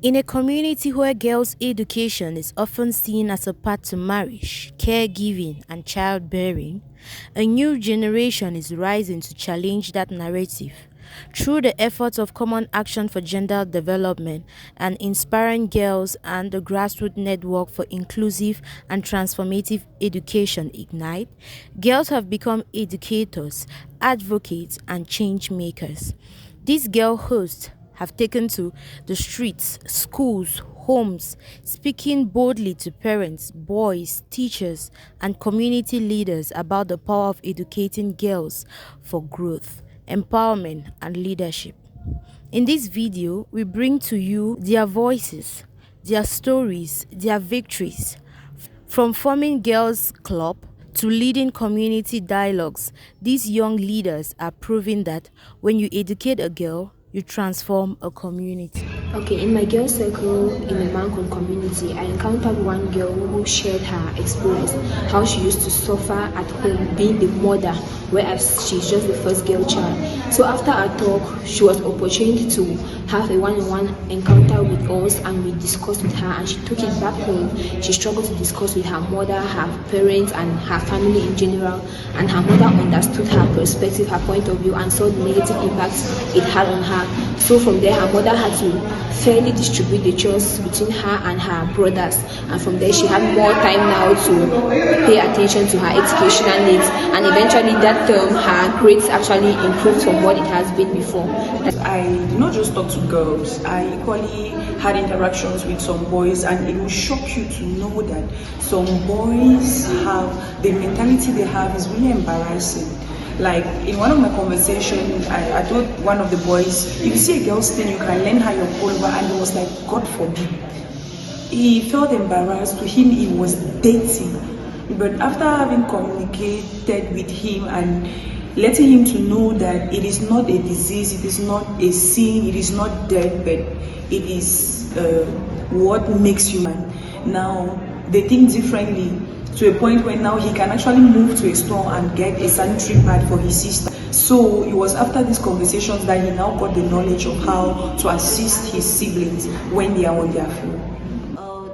In a community where girls' education is often seen as a path to marriage, caregiving, and childbearing, a new generation is rising to challenge that narrative. Through the efforts of Common Action for Gender Development and Inspiring Girls and the Grassroots Network for Inclusive and Transformative Education Ignite, girls have become educators, advocates, and change makers. These girl hosts have taken to the streets, schools, homes, speaking boldly to parents, boys, teachers, and community leaders about the power of educating girls for growth, empowerment, and leadership. In this video, we bring to you their voices, their stories, their victories. From forming Girls Club to leading community dialogues, these young leaders are proving that when you educate a girl, you transform a community. Okay, in my girl circle in the Mancon community, I encountered one girl who shared her experience, how she used to suffer at home being the mother, whereas she's just the first girl child. So after our talk, she was opportunity to have a one-on-one encounter with us, and we discussed with her, and she took it back home. She struggled to discuss with her mother, her parents, and her family in general, and her mother understood her perspective, her point of view, and saw the negative impacts it had on her. So from there, her mother had to fairly distribute the chores between her and her brothers, and from there she had more time now to pay attention to her educational needs, and eventually that term her grades actually improved from what it has been before. I did not just talk to girls, I equally had interactions with some boys, and it will shock you to know that some boys have the mentality they have is really embarrassing. Like in one of my conversations, I told one of the boys, if you see a girl stain, you can lend her your pullover, and he was like, God forbid. He felt embarrassed. To him, it was dirty. But after having communicated with him and letting him to know that it is not a disease, it is not a sin, it is not death, but it is what makes human. Now, they think differently, to a point where now he can actually move to a store and get a sanitary pad for his sister. So it was after these conversations that he now got the knowledge of how to assist his siblings when they are on their floor.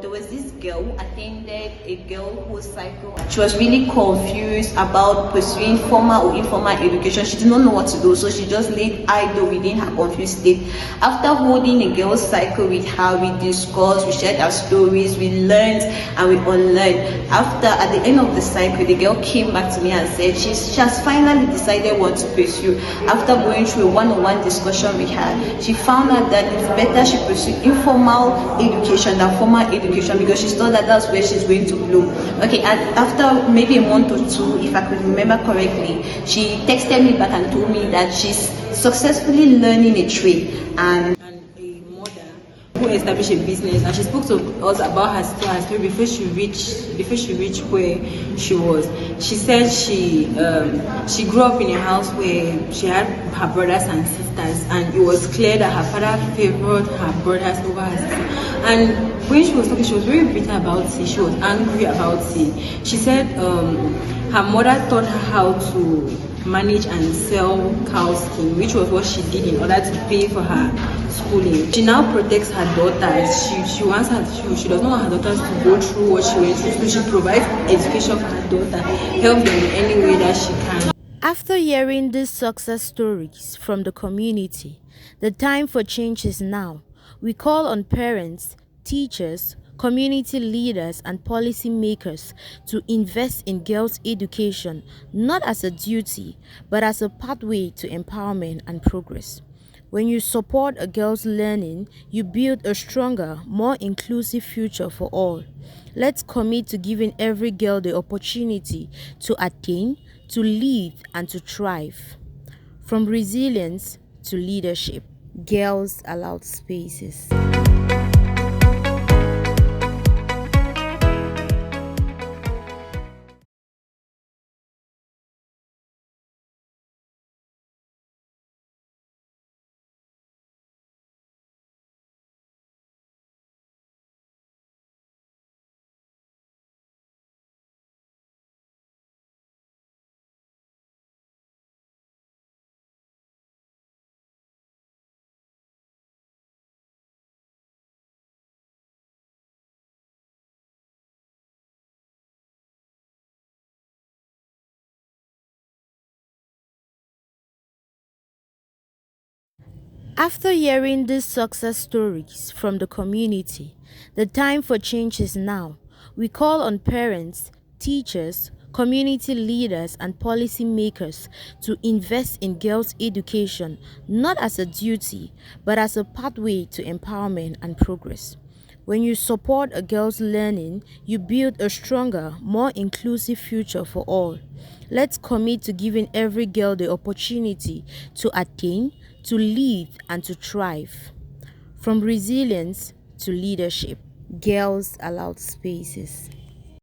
There was this girl who attended a girl whose cycle. She was really confused about pursuing formal or informal education. She did not know what to do, so she just laid idle within her confused state. After holding a girl's cycle with her, we discussed, we shared our stories, we learned and we unlearned. After, at the end of the cycle, the girl came back to me and said she has finally decided what to pursue. After going through a one-on-one discussion with her, she found out that it's better she pursue informal education than formal education, because she thought that that's where she's going to bloom. Okay, and after maybe a month or two, if I could remember correctly, she texted me back and told me that she's successfully learning a trade and A mother who established a business, and she spoke to us about her story before she reached where she was. She said she grew up in a house where she had her brothers and sisters, and it was clear that her father favored her brothers over her sisters. And when she was talking, she was very bitter about it. She was angry about it. She said her mother taught her how to manage and sell cow skin, which was what she did in order to pay for her schooling. She now protects her daughters. She wants she does not want her daughters to go through what she went through, so she provides education for her daughter, help them in any way that she can. After hearing these success stories from the community, the time for change is now. We call on parents, teachers, community leaders, and policy makers to invest in girls' education not as a duty, but as a pathway to empowerment and progress. When you support a girl's learning, you build a stronger, more inclusive future for all. Let's commit to giving every girl the opportunity to attain, to lead, and to thrive. From resilience to leadership, Girls Allowed Spaces. After hearing these success stories from the community, the time for change is now. We call on parents, teachers, community leaders, and policymakers to invest in girls' education not as a duty, but as a pathway to empowerment and progress. When you support a girl's learning, you build a stronger, more inclusive future for all. Let's commit to giving every girl the opportunity to attain, to lead, and to thrive. From resilience to leadership, girls allowed spaces.